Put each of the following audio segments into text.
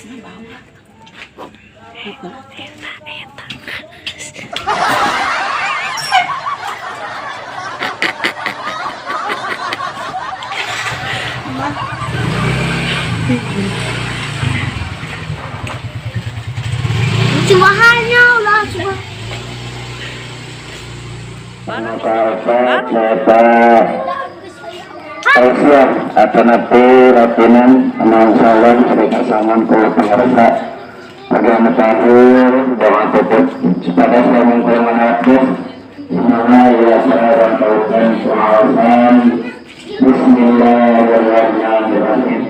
geusna bawa. Eta. Cuma hanya ulah cuma. Aisyah atau nabi rapinan amal salam mereka saman pulau pengerasa agama tahir doa tutup kepada saya mengkurang hadis semoga ya salam kaukan suasan Bismillahirrahmanirrahim.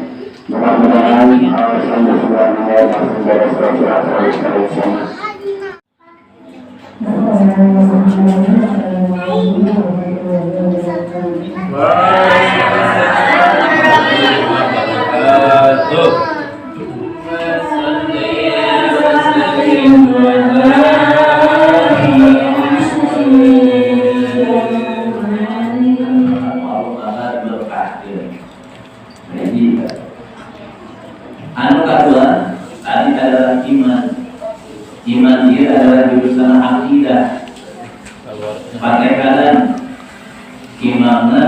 Mudah-mudahan alasan Subhanahu wa ta'ala beres rasul. Anu kedua tadi adalah iman. Iman dia adalah jurusan akidah. Pakai kanan imannya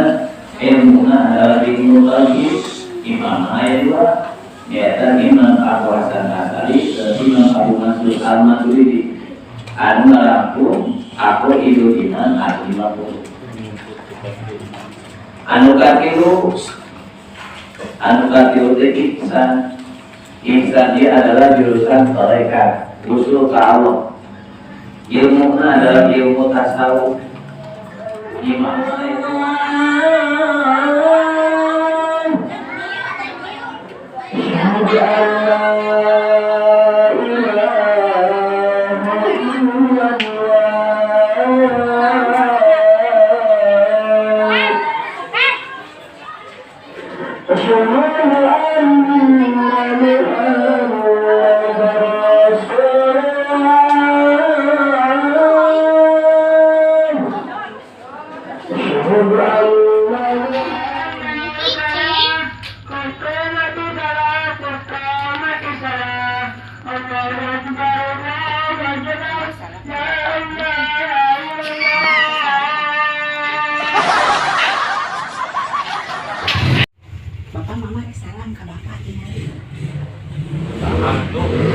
ilmunya adalah ilmu tauhid. Iman ayat dua yaitu iman Al-Hasan Asari dan iman Abu Mansur Al-Maturidi. Anu ngarampung aku itu iman aku iman. Anu katilu ihsan. Ihsan dia adalah jurusan tarekat, usul ke Allah. Ilmunya adalah ilmu tasawuf. Iman Bapak mama salam ke bapak ini. salam tuh.